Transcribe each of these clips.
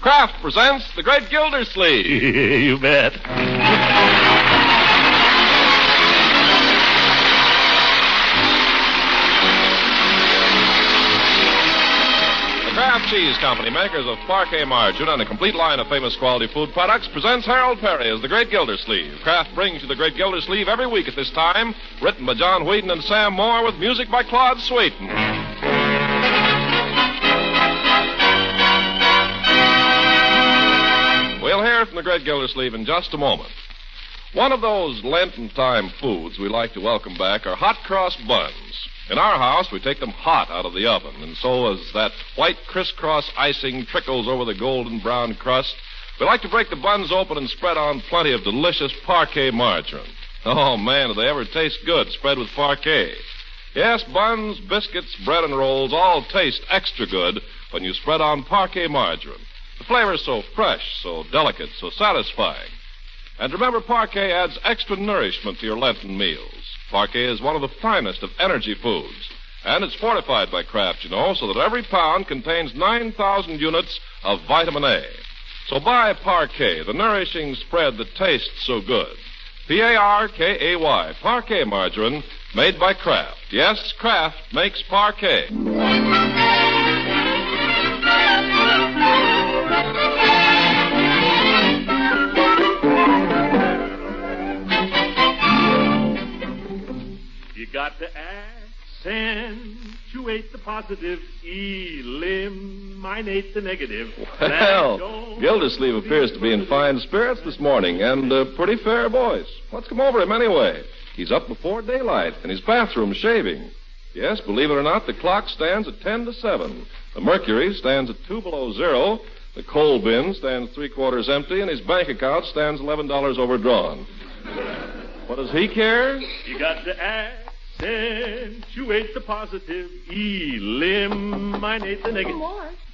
Kraft presents The Great Gildersleeve. You bet. The Kraft Cheese Company, makers of Parquet margarine and a complete line of famous quality food products, presents Harold Perry as The Great Gildersleeve. Kraft brings you The Great Gildersleeve every week at this time, written by John Whedon and Sam Moore with music by Claude Sweeten. We'll hear from the Great Gildersleeve in just a moment. One of those Lenten-time foods we like to welcome back are hot cross buns. In our house, we take them hot out of the oven, and so as that white crisscross icing trickles over the golden brown crust, we like to break the buns open and spread on plenty of delicious Parquet margarine. Oh, man, do they ever taste good spread with Parquet. Yes, buns, biscuits, bread, and rolls all taste extra good when you spread on Parquet margarine. The flavor's so fresh, so delicate, so satisfying. And remember, Parquet adds extra nourishment to your Lenten meals. Parquet is one of the finest of energy foods. And it's fortified by Kraft, you know, so that every pound contains 9,000 units of vitamin A. So buy Parquet, the nourishing spread that tastes so good. P-A-R-K-A-Y, Parquet margarine, made by Kraft. Yes, Kraft makes Parquet. You got to accentuate the positive, eliminate the negative. Well, Gildersleeve appears to be in fine spirits this morning and a pretty fair voice. What's come over him anyway? He's up before daylight in his bathroom shaving. Yes, believe it or not, the clock stands at 10 to 7. The mercury stands at 2 below zero. The coal bin stands 3/4 empty, and his bank account stands $11 overdrawn. What does he care? You got to accentuate the positive, eliminate the negative.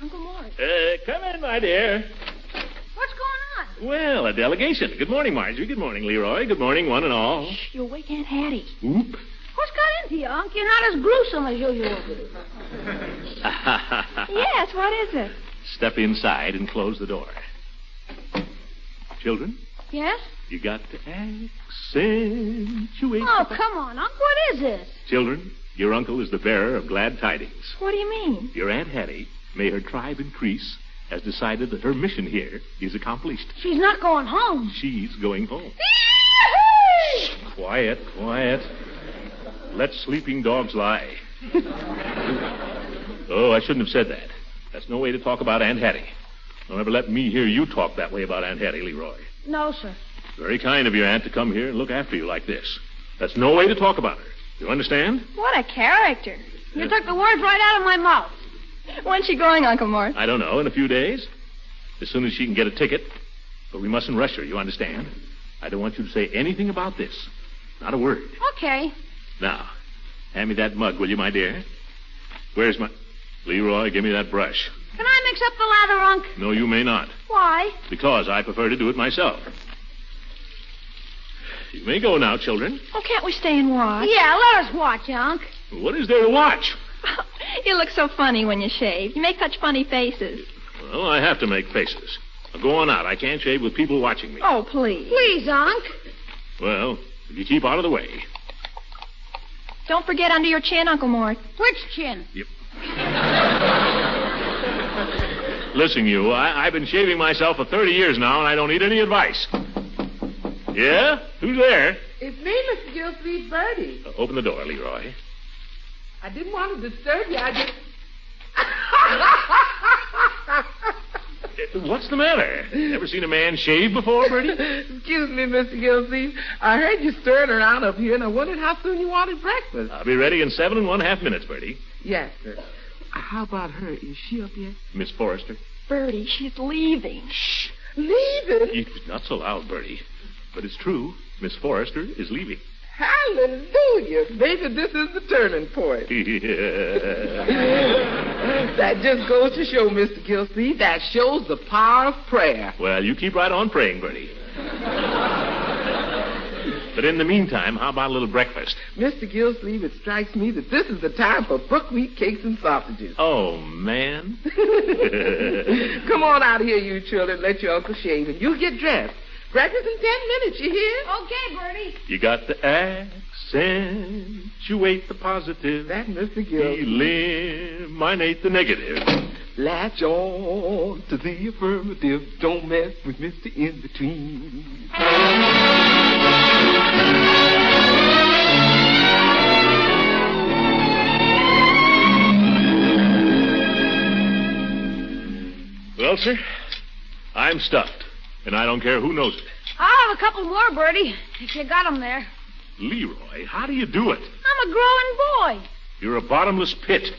Uncle Mort. Come in, my dear. What's going on? Well, a delegation. Good morning, Marjorie. Good morning, Leroy. Good morning, one and all. Shh, you'll wake Aunt Hattie. Oop. What's got into you, Unc? You're not as gruesome as usual. Yes, what is it? Step inside and close the door. Children, Yes? you got to accentuate. Oh, come on, Unc. What is this? Children, your uncle is the bearer of glad tidings. What do you mean? Your Aunt Hattie, may her tribe increase, has decided that her mission here is accomplished. She's not going home. She's going home. Quiet, quiet. Let sleeping dogs lie. Oh, I shouldn't have said that. That's no way to talk about Aunt Hattie. Don't ever let me hear you talk that way about Aunt Hattie, Leroy. No, sir. Very kind of your aunt to come here and look after you like this. That's no way to talk about her. You understand? What a character. You took the words right out of my mouth. When's she going, Uncle Mort? I don't know, in a few days. As soon as she can get a ticket. But we mustn't rush her, you understand? I don't want you to say anything about this. Not a word. Okay. Now, hand me that mug, will you, my dear? Where's my... Leroy, give me that brush. Can I mix up the lather, Unc? No, you may not. Why? Because I prefer to do it myself. You may go now, children. Oh, can't we stay and watch? Yeah, let us watch, Unc. What is there to watch? You look so funny when you shave. You make such funny faces. Well, I have to make faces. Now, go on out. I can't shave with people watching me. Oh, please. Please, Unc. Well, if you keep out of the way. Don't forget under your chin, Uncle Mort. Which chin? Yep. Listen, you, I've been shaving myself for 30 years now, and I don't need any advice. Yeah? Who's there? It's me, Mr. Gildersleeve, Bertie. Open the door, Leroy. I didn't want to disturb you. I just... What's the matter? Never seen a man shave before, Bertie? Excuse me, Mr. Gildersleeve. I heard you stirring around up here, and I wondered how soon you wanted breakfast. I'll be ready in 7.5 minutes, Bertie. Yes, sir. How about her? Is she up yet? Miss Forrester. Bertie, she's leaving. Shh. Leaving? Not so loud, Bertie. But it's true. Miss Forrester is leaving. Hallelujah. Maybe this is the turning point. Yeah. That just goes to show, Mr. Gildersleeve, that shows the power of prayer. Well, you keep right on praying, Bertie. But in the meantime, how about a little breakfast? Mr. Gildersleeve, it strikes me that this is the time for buckwheat cakes and sausages. Oh, man. Come on out of here, you children. Let your uncle shave, and you get dressed. Breakfast in 10 minutes, you hear? Okay, Bertie. You got to accentuate the positive. That, Mr. Gildersleeve. Eliminate the negative. Latch on to the affirmative. Don't mess with Mr. In-Between. Well, sir, I'm stuffed, and I don't care who knows it. I'll have a couple more, Bertie, if you got 'em there. Leroy, how do you do it? I'm a growing boy. You're a bottomless pit.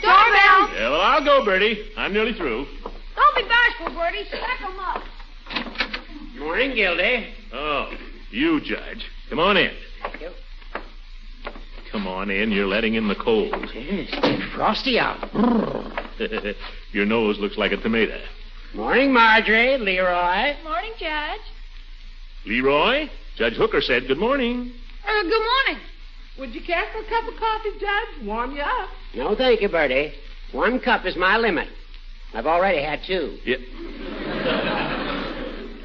Doorbell. Yeah, well, I'll go, Bertie. I'm nearly through. Don't be bashful, Bertie. Stack 'em up. Good morning, Gildy. Oh, you, Judge. Come on in. Thank you. Come on in. You're letting in the cold. It's getting frosty out. Your nose looks like a tomato. Morning, Marjorie, Leroy. Morning, Judge. Leroy, Judge Hooker said good morning. Good morning. Would you care for a cup of coffee, Judge? Warm you up. No, thank you, Bertie. 1 cup is my limit. I've already had 2. Yeah.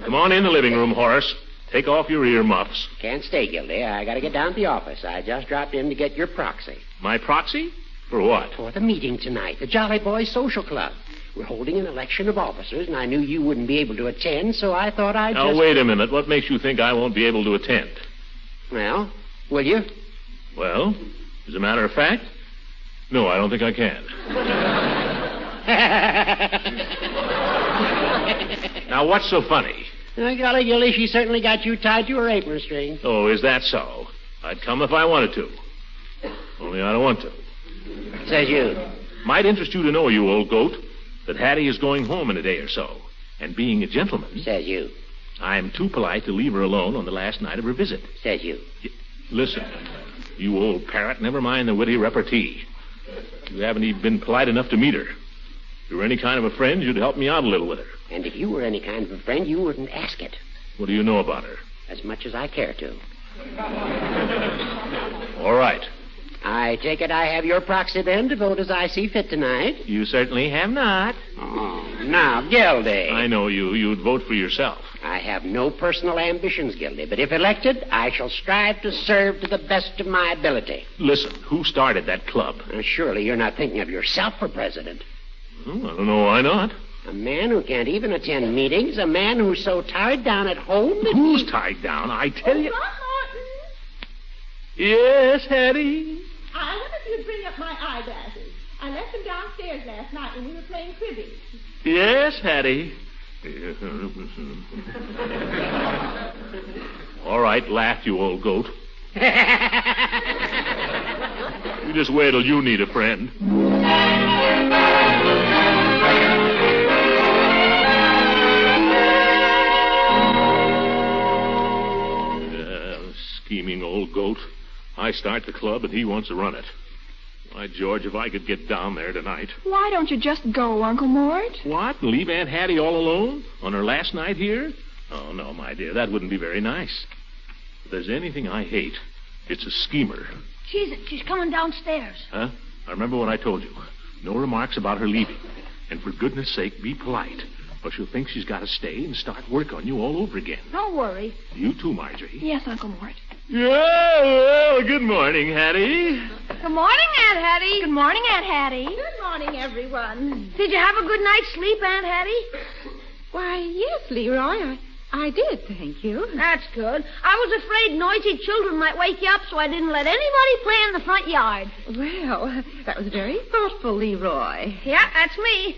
Come on in the living room, Horace. Take off your earmuffs. Can't stay, Gildy. I got to get down to the office. I just dropped in to get your proxy. My proxy? For what? For the meeting tonight, the Jolly Boys Social Club. We're holding an election of officers, and I knew you wouldn't be able to attend, so I thought I'd Now, wait a minute. What makes you think I won't be able to attend? Well, will you? Well, as a matter of fact, no, I don't think I can. Now, what's so funny? Golly, Gildy, she certainly got you tied to her apron string. Oh, is that so? I'd come if I wanted to. Only I don't want to. Says you. Might interest you to know, you old goat, that Hattie is going home in a day or so. And being a gentleman, Says you. I'm too polite to leave her alone on the last night of her visit. Says you. Listen, you old parrot, never mind the witty repartee. You haven't even been polite enough to meet her. If you were any kind of a friend, you'd help me out a little with her. And if you were any kind of a friend, you wouldn't ask it. What do you know about her? As much as I care to. All right. I take it I have your proxy then to vote as I see fit tonight? You certainly have not. Oh, now, Gildy. I know you. You'd vote for yourself. I have no personal ambitions, Gildy, but if elected, I shall strive to serve to the best of my ability. Listen, who started that club? Now, surely you're not thinking of yourself for president. Well, I don't know why not. A man who can't even attend meetings, a man who's so tied down at home that Who's tied down? I tell you. Martin. Yes, Hattie? I wonder if you'd bring up my eyeglasses. I left them downstairs last night when we were playing cribbage. Yes, Hattie. All right, laugh, you old goat. You just wait till you need a friend. Scheming old goat. I start the club and he wants to run it. Why, George, if I could get down there tonight. Why don't you just go, Uncle Mort? What? Leave Aunt Hattie all alone on her last night here? Oh, no, my dear, that wouldn't be very nice. If there's anything I hate, it's a schemer. She's coming downstairs. Huh? I remember what I told you. No remarks about her leaving. And for goodness sake, be polite, or she'll think she's got to stay and start work on you all over again. Don't worry. You too, Marjorie. Yes, Uncle Mort. Yeah, well, good morning, Hattie. Good morning, Aunt Hattie. Good morning, Aunt Hattie. Good morning, everyone. Did you have a good night's sleep, Aunt Hattie? Why, yes, Leroy, I did, thank you. That's good. I was afraid noisy children might wake you up, so I didn't let anybody play in the front yard. Well, that was very thoughtful, Leroy. Yeah, that's me.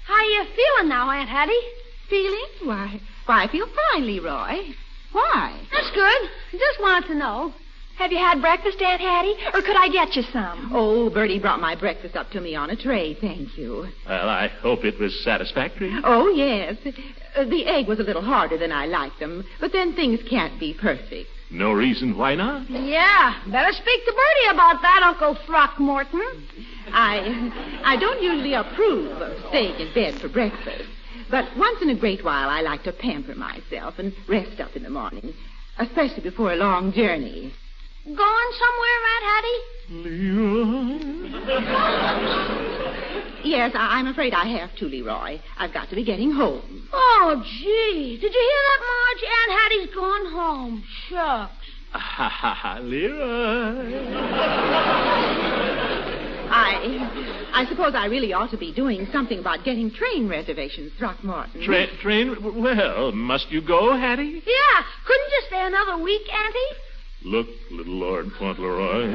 How you feeling now, Aunt Hattie? Feeling? Why, I feel fine, Leroy. Why? That's good. Just wanted to know. Have you had breakfast, Aunt Hattie? Or could I get you some? Oh, Bertie brought my breakfast up to me on a tray, thank you. Well, I hope it was satisfactory. Oh, yes. The egg was a little harder than I liked them, but then things can't be perfect. No reason why not. Yeah, better speak to Bertie about that, Uncle Throckmorton. I don't usually approve of staying in bed for breakfast. But once in a great while, I like to pamper myself and rest up in the morning, especially before a long journey. Going somewhere, Aunt Hattie? Yes, I'm afraid I have to, Leroy. I've got to be getting home. Oh, gee. Did you hear that, Marge? Aunt Hattie's gone home. Shucks. Leroy. I suppose I really ought to be doing something about getting train reservations, Throckmorton. Train? Well, must you go, Hattie? Yeah. Couldn't you stay another week, Auntie? Look, little Lord Fauntleroy.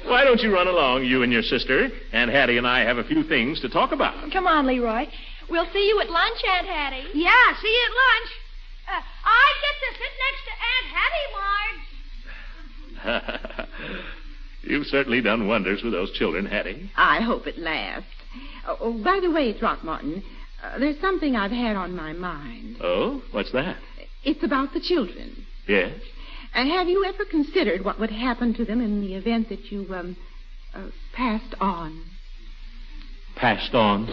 Why don't you run along, you and your sister? Aunt Hattie and I have a few things to talk about. Come on, Leroy. We'll see you at lunch, Aunt Hattie. Yeah, see you at lunch. I get to sit next to Aunt Hattie, Marge. You've certainly done wonders with those children, Hattie. I hope it lasts. Oh, by the way, Throckmorton, there's something I've had on my mind. Oh? What's that? It's about the children. Yes? Have you ever considered what would happen to them in the event that you, passed on? Passed on?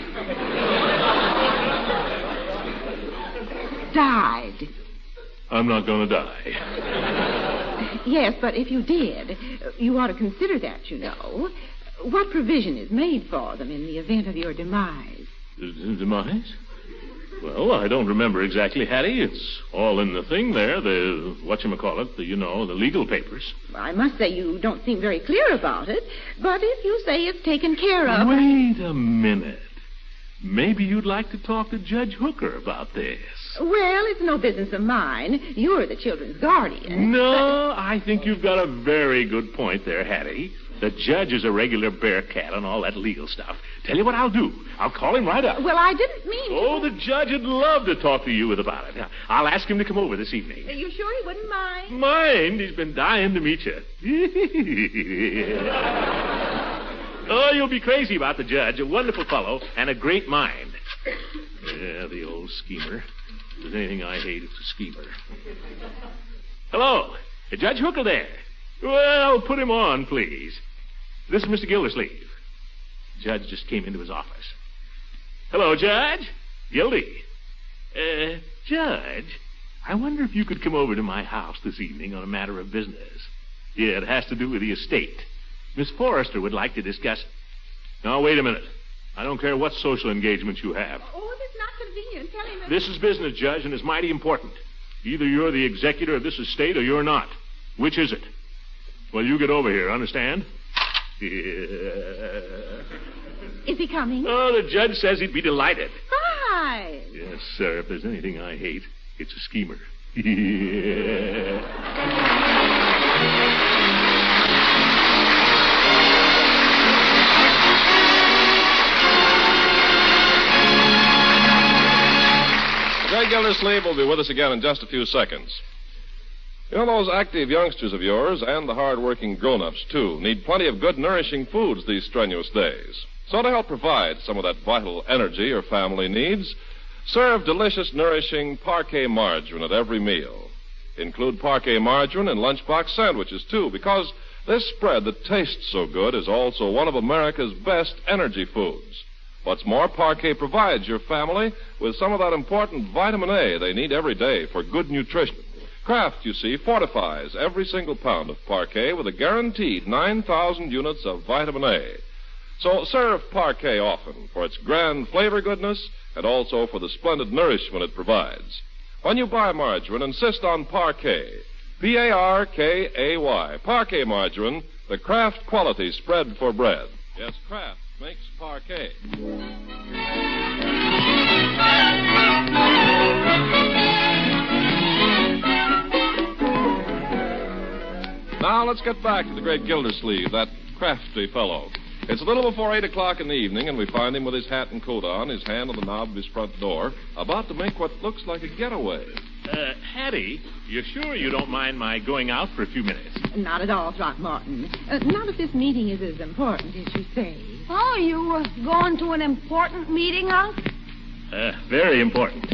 Died. I'm not going to die. Yes, but if you did, you ought to consider that, you know. What provision is made for them in the event of your demise? Demise? Well, I don't remember exactly, Hattie. It's all in the thing there, the legal papers. I must say you don't seem very clear about it, but if you say it's taken care of... Wait a minute. Maybe you'd like to talk to Judge Hooker about this. Well, it's no business of mine. You're the children's guardian. No, I think you've got a very good point there, Hattie. The judge is a regular bear cat on all that legal stuff. Tell you what I'll do. I'll call him right up. Well, I didn't mean... Oh, the judge would love to talk to you about it. I'll ask him to come over this evening. Are you sure he wouldn't mind? Mind? He's been dying to meet you. Oh, you'll be crazy about the judge. A wonderful fellow and a great mind. Yeah, the old schemer. If there's anything I hate, it's a schemer. Hello. Judge Hooker there. Well, put him on, please. This is Mr. Gildersleeve. Judge just came into his office. Hello, Judge. Gildy. Judge, I wonder if you could come over to my house this evening on a matter of business. Yeah, it has to do with the estate. Miss Forrester would like to discuss... Now, wait a minute. I don't care what social engagement you have. Oh, if it's not convenient, tell him... This is business, Judge, and it's mighty important. Either you're the executor of this estate or you're not. Which is it? Well, you get over here, understand? Is he coming? Oh, the judge says he'd be delighted. Hi. Yes, sir. If there's anything I hate, it's a schemer. Greg Gildersleeve will be with us again in just a few seconds. You know, those active youngsters of yours and the hard-working grown-ups, too, need plenty of good, nourishing foods these strenuous days. So to help provide some of that vital energy your family needs, serve delicious, nourishing Parquet margarine at every meal. Include Parquet margarine in lunchbox sandwiches, too, because this spread that tastes so good is also one of America's best energy foods. What's more, Parquet provides your family with some of that important vitamin A they need every day for good nutrition. Kraft, you see, fortifies every single pound of Parquet with a guaranteed 9,000 units of vitamin A. So serve Parquet often for its grand flavor goodness and also for the splendid nourishment it provides. When you buy margarine, insist on Parquet. P-A-R-K-A-Y. Parquet margarine, the Kraft quality spread for bread. Yes, Kraft makes Parquet. Now, let's get back to the great Gildersleeve, that crafty fellow. It's a little before 8 o'clock in the evening, and we find him with his hat and coat on, his hand on the knob of his front door, about to make what looks like a getaway. Hattie, you sure you don't mind my going out for a few minutes? Not at all, Throckmorton. Not if this meeting is as important as you say. Oh, you going to an important meeting, Unc? Very important.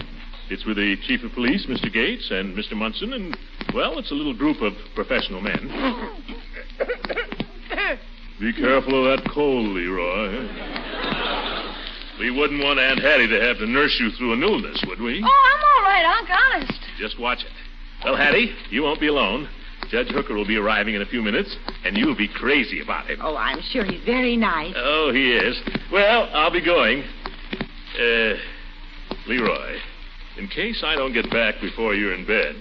It's with the chief of police, Mr. Gates, and Mr. Munson, and, well, it's a little group of professional men. Be careful of that cold, Leroy. We wouldn't want Aunt Hattie to have to nurse you through an illness, would we? Oh, I'm all right, Unc, honest. Just watch it. Well, Hattie, you won't be alone. Judge Hooker will be arriving in a few minutes, and you'll be crazy about him. Oh, I'm sure he's very nice. Oh, he is. Well, I'll be going. Leroy, in case I don't get back before you're in bed,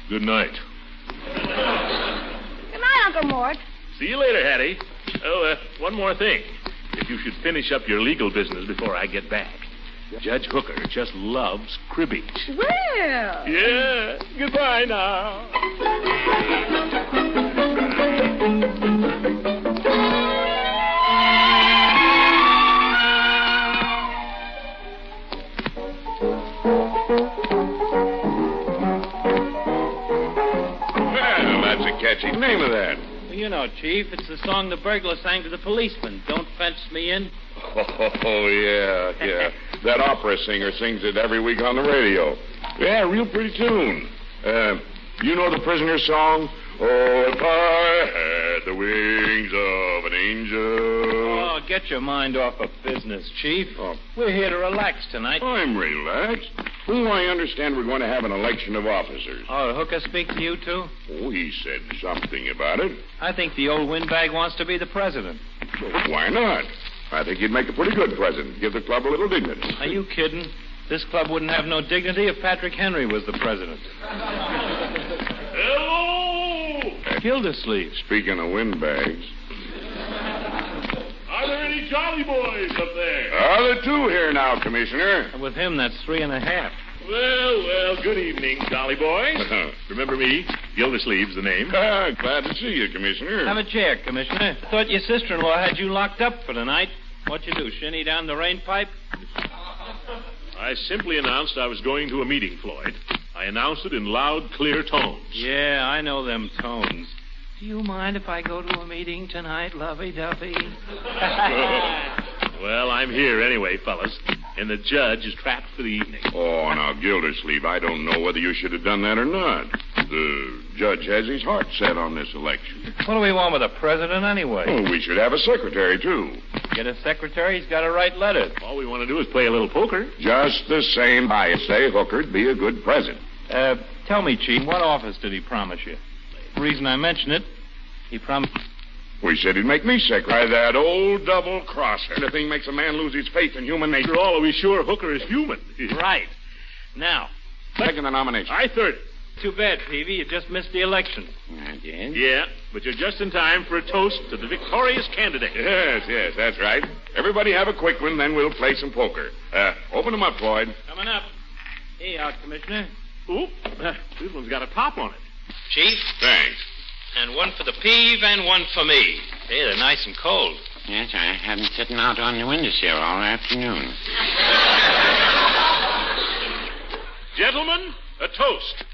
good night. Good night, Uncle Mort. See you later, Hattie. Oh, one more thing. If you should finish up your legal business before I get back. Judge Hooker just loves cribbage. Well. Yeah. Goodbye now. Well, that's a catchy name of that. You know, Chief, it's the song the burglar sang to the policeman. Don't fence me in. Oh, yeah. That opera singer sings it every week on the radio. Yeah, real pretty tune. You know the prisoner's song? Oh, if I had the wings of an angel. Oh, get your mind off of business, Chief. Oh. We're here to relax tonight. I'm relaxed. Oh, I understand we're going to have an election of officers. Oh, Hooker speak to you, too? Oh, he said something about it. I think the old windbag wants to be the president. Well, why not? I think he'd make a pretty good president. Give the club a little dignity. Are you kidding? This club wouldn't have no dignity if Patrick Henry was the president. Hello! Gildersleeve. Speaking of windbags. Are there any jolly boys up there? There are two here now, Commissioner. And with him, that's 3.5. Well, good evening, jolly boys. Remember me? Gildersleeve's the name. Glad to see you, Commissioner. Have a chair, Commissioner. I thought your sister-in-law had you locked up for the night. What'd you do, shinny down the rain pipe? I simply announced I was going to a meeting, Floyd. I announced it in loud, clear tones. Yeah, I know them tones. Do you mind if I go to a meeting tonight, lovey-dovey? Well, I'm here anyway, fellas. And the judge is trapped for the evening. Oh, now, Gildersleeve, I don't know whether you should have done that or not. The judge has his heart set on this election. What do we want with a president anyway? Oh, we should have a secretary, too. Get a secretary, he's got to write letters. All we want to do is play a little poker. Just the same, I say Hooker'd be a good president. Tell me, Chief, what office did he promise you? The reason I mention it, he promised... We said he'd make me secretary. That old double-crosser. The thing makes a man lose his faith in human nature. After all, are we sure Hooker is human? Right. Now... Second the nomination. I third it. Too bad, Peavy. You just missed the election. I did? Yeah, but you're just in time for a toast to the victorious candidate. Yes, that's right. Everybody have a quick one, then we'll play some poker. Open them up, Floyd. Coming up. Hey, out, Commissioner. Oop, this one's got a top on it. Chief? Thanks. And one for the peeve and one for me. Hey, they're nice and cold. Yes, I had them sitting out on the windowsill all afternoon. Gentlemen, a toast.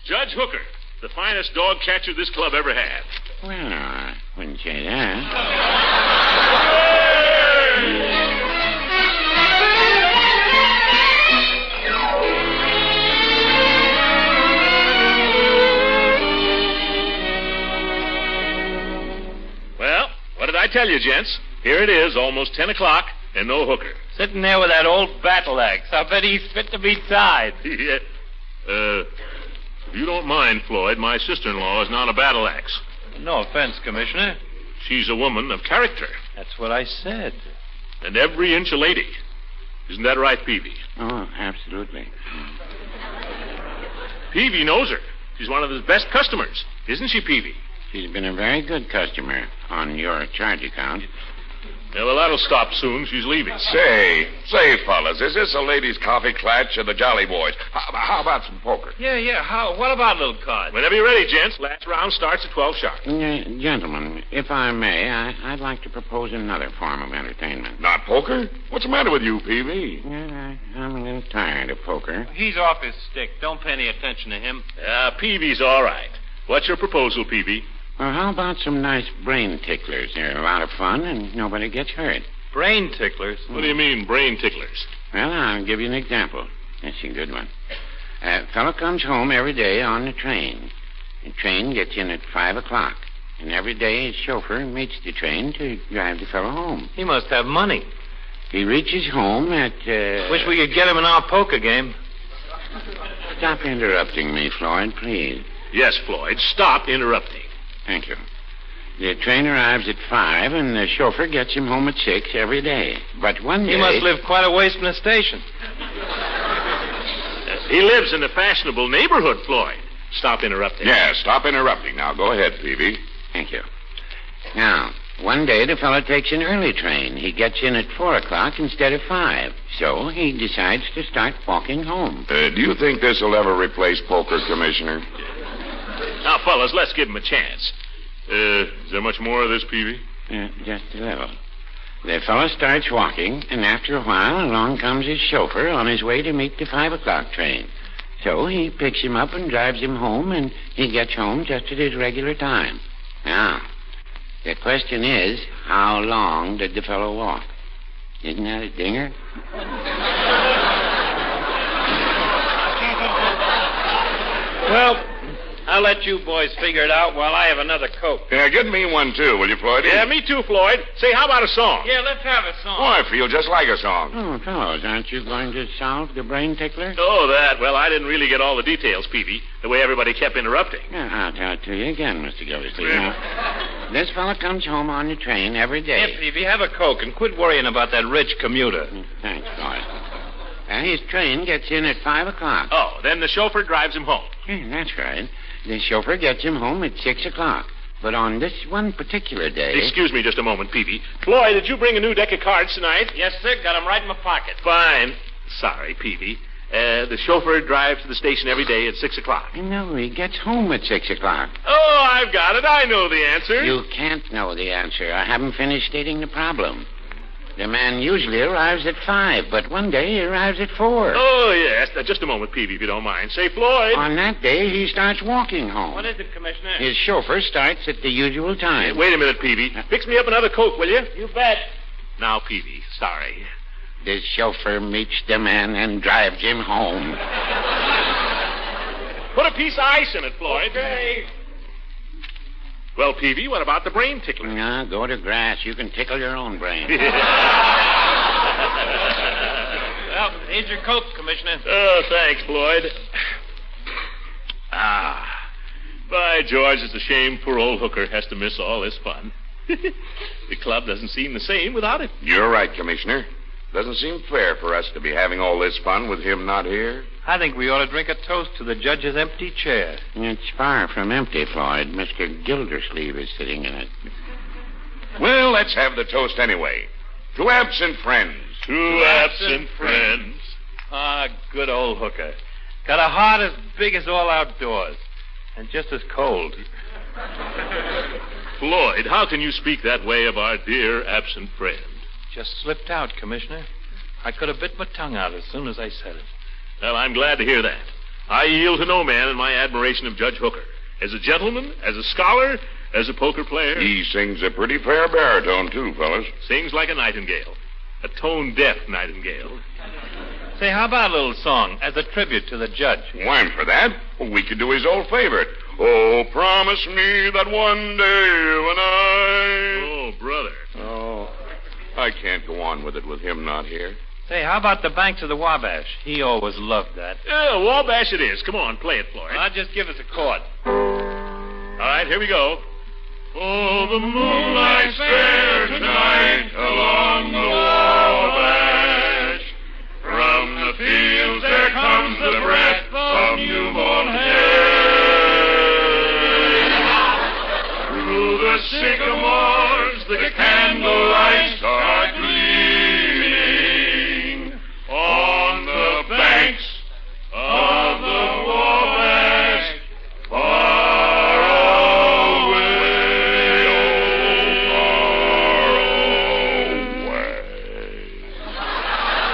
Judge Hooker, the finest dog catcher this club ever had. Well, I wouldn't say that. Well, what did I tell you, gents? Here it is, almost 10 o'clock, and no Hooker. Sitting there with that old battle axe. I bet he's fit to be tied. Yeah. If you don't mind, Floyd, my sister-in-law is not a battle axe. No offense, Commissioner. She's a woman of character. That's what I said. And every inch a lady. Isn't that right, Peavy? Oh, absolutely. Peavy knows her. She's one of his best customers. Isn't she, Peavy? She's been a very good customer on your charge account. Yeah, well, that'll stop soon. She's leaving. Say, fellas, is this a ladies' coffee clutch or the Jolly Boys? How about some poker? Yeah. What about little cards? Whenever you're ready, gents. Last round starts at 12 sharp. Gentlemen, if I may, I'd like to propose another form of entertainment. Not poker? What's the matter with you, Peavy? I'm a little tired of poker. He's off his stick. Don't pay any attention to him. Peavy's all right. What's your proposal, Peavy? Well, how about some nice brain ticklers? They're a lot of fun, and nobody gets hurt. Brain ticklers? What do you mean, brain ticklers? Well, I'll give you an example. That's a good one. A fellow comes home every day on the train. The train gets in at 5 o'clock. And every day his chauffeur meets the train to drive the fellow home. He must have money. He reaches home at, Wish we could get him in our poker game. Stop interrupting me, Floyd, please. Yes, Floyd, stop interrupting. Thank you. The train arrives at 5, and the chauffeur gets him home at 6 every day. But one day... He must live quite a ways from the station. He lives in a fashionable neighborhood, Floyd. Stop interrupting. Yeah, stop interrupting. Now, go ahead, Peavy. Thank you. Now, one day the fellow takes an early train. He gets in at 4 o'clock instead of 5. So he decides to start walking home. Do you think this will ever replace poker, Commissioner? Now, fellas, let's give him a chance. Is there much more of this, Peavy? Just a little. The fellow starts walking, and after a while, along comes his chauffeur on his way to meet the 5 o'clock train. So he picks him up and drives him home, and he gets home just at his regular time. Now, the question is, how long did the fellow walk? Isn't that a dinger? Well, I'll let you boys figure it out while I have another Coke. Yeah, get me one, too, will you, Floyd? Yeah, me too, Floyd. Say, how about a song? Yeah, let's have a song. Oh, I feel just like a song. Oh, fellows, aren't you going to solve the brain tickler? Oh, that. Well, I didn't really get all the details, Peavy, the way everybody kept interrupting. I'll tell it to you again, Mr. Gildersleeve. Now, this fellow comes home on the train every day. Here, Peavy, have a Coke and quit worrying about that rich commuter. Thanks, Floyd. His train gets in at 5 o'clock. Oh, then the chauffeur drives him home. That's right. The chauffeur gets him home at 6 o'clock. But on this one particular day... Excuse me just a moment, Peavy. Floyd, did you bring a new deck of cards tonight? Yes, sir. Got 'em right in my pocket. Fine. Sorry, Peavy. The chauffeur drives to the station every day at 6 o'clock. No, he gets home at 6 o'clock. Oh, I've got it. I know the answer. You can't know the answer. I haven't finished stating the problem. The man usually arrives at 5, but one day he arrives at 4. Oh, yes. Now, just a moment, Peavy, if you don't mind. Say, Floyd. On that day, he starts walking home. What is it, Commissioner? His chauffeur starts at the usual time. Wait a minute, Peavy. Fix me up another Coke, will you? You bet. Now, Peavy, sorry. The chauffeur meets the man and drives him home. Put a piece of ice in it, Floyd. Okay. Well, Peavy, what about the brain tickler? No, go to grass. You can tickle your own brain. Well, here's your Coke, Commissioner. Oh, thanks, Floyd. By George, it's a shame poor old Hooker has to miss all this fun. The club doesn't seem the same without it. You're right, Commissioner. Doesn't seem fair for us to be having all this fun with him not here. I think we ought to drink a toast to the judge's empty chair. It's far from empty, Floyd. Mr. Gildersleeve is sitting in it. Well, let's have the toast anyway. To absent friends. To absent friends. Good old Hooker. Got a heart as big as all outdoors. And just as cold. Floyd, how can you speak that way of our dear absent friend? Just slipped out, Commissioner. I could have bit my tongue out as soon as I said it. Well, I'm glad to hear that. I yield to no man in my admiration of Judge Hooker. As a gentleman, as a scholar, as a poker player. He sings a pretty fair baritone, too, fellas. Sings like a nightingale. A tone-deaf nightingale. Say, how about a little song as a tribute to the judge? Why, for that, we could do his old favorite. Oh, promise me that one day when I... Oh, brother. Oh, I can't go on with it with him not here. Say, how about the Banks of the Wabash? He always loved that. Yeah, Wabash it is. Come on, play it, Floyd. Just give us a chord. All right, here we go. Oh, the moonlight's fair tonight along the Wabash. From the fields there comes the breath of new-born hay. Through the sycamores the candlelights are gleaming on the banks of the Wabash. Far away,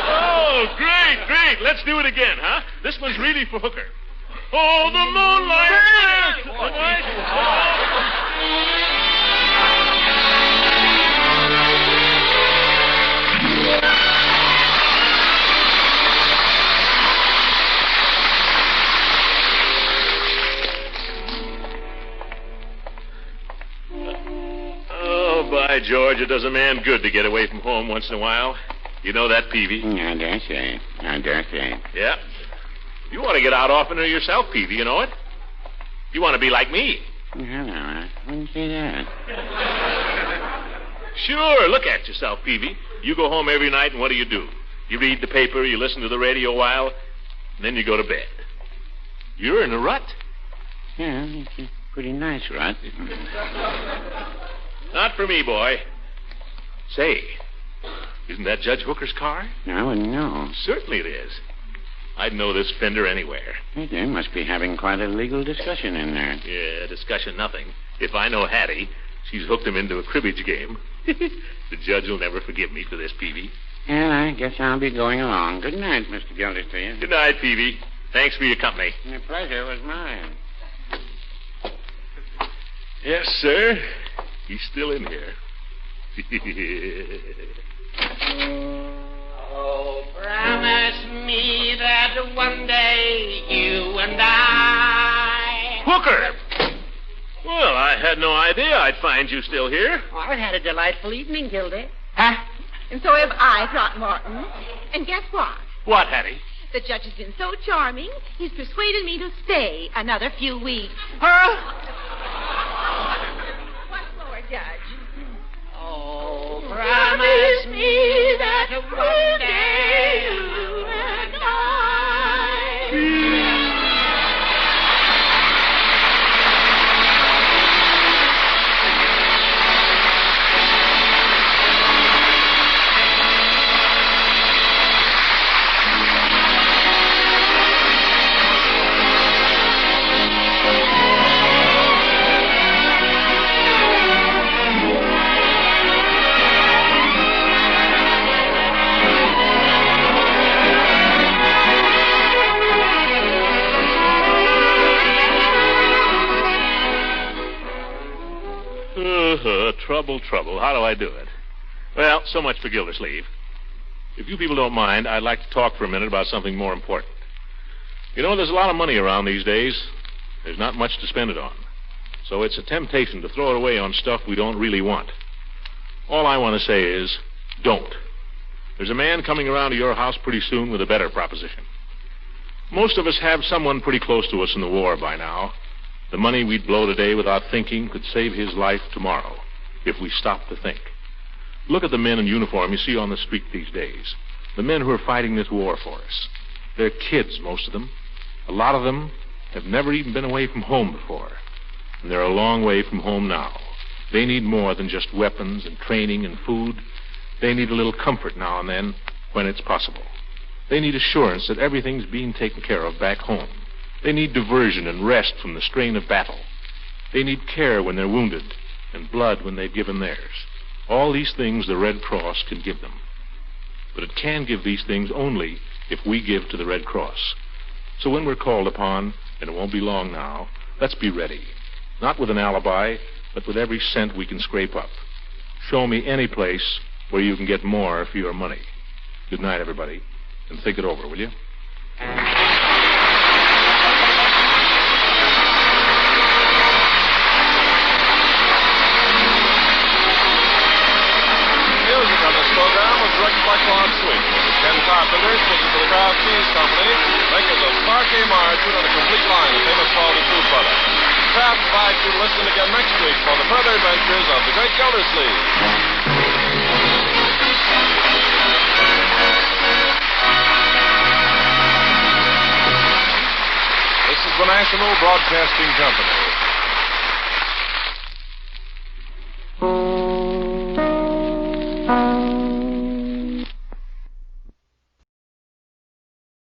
oh, great. Let's do it again, huh? This one's really for Hooker. Oh, the moonlight. Oh, by George, it does a man good to get away from home once in a while. You know that, Peavy? I dare say. Yeah. You want to get out oftener yourself, Peavy, you know it? You want to be like me. No, I wouldn't say that. Sure, look at yourself, Peavy. You go home every night, and what do? You read the paper, you listen to the radio a while, and then you go to bed. You're in a rut. Yeah, it's a pretty nice rut. Not for me, boy. Say, isn't that Judge Hooker's car? I wouldn't know. Certainly it is. I'd know this fender anywhere. They must be having quite a legal discussion in there. Yeah, discussion nothing. If I know Hattie, she's hooked him into a cribbage game. The judge will never forgive me for this, Peavy. Well, I guess I'll be going along. Good night, Mr. Gildersleeve. Good night, Peavy. Thanks for your company. The pleasure was mine. Yes, sir. He's still in here. Oh, promise me that one day you and I... Hooker! Well, I had no idea I'd find you still here. Oh, I've had a delightful evening, Gildy. Huh? And so have I, Throckmorton. And guess what? What, Hattie? The judge has been so charming, he's persuaded me to stay another few weeks. Huh? Once more, Judge. Oh, promise me that one day you and I... Trouble. How do I do it? Well, so much for Gildersleeve. If you people don't mind, I'd like to talk for a minute about something more important. You know, there's a lot of money around these days. There's not much to spend it on. So it's a temptation to throw it away on stuff we don't really want. All I want to say is, don't. There's a man coming around to your house pretty soon with a better proposition. Most of us have someone pretty close to us in the war by now. The money we'd blow today without thinking could save his life tomorrow, if we stop to think. Look at the men in uniform you see on the street these days. The men who are fighting this war for us. They're kids, most of them. A lot of them have never even been away from home before. And they're a long way from home now. They need more than just weapons and training and food. They need a little comfort now and then when it's possible. They need assurance that everything's being taken care of back home. They need diversion and rest from the strain of battle. They need care when they're wounded and blood when they've given theirs. All these things the Red Cross can give them. But it can give these things only if we give to the Red Cross. So when we're called upon, and it won't be long now, let's be ready. Not with an alibi, but with every cent we can scrape up. Show me any place where you can get more for your money. Good night, everybody, and think it over, will you? Directed by Claude Sweet. This is Ken Carpenter speaking for the Kraft Cheese Company, makers of Parquet Margarine and a complete line of famous quality food products. Kraft invites you to listen again next week for the further adventures of the great Gildersleeve. This is the National Broadcasting Company.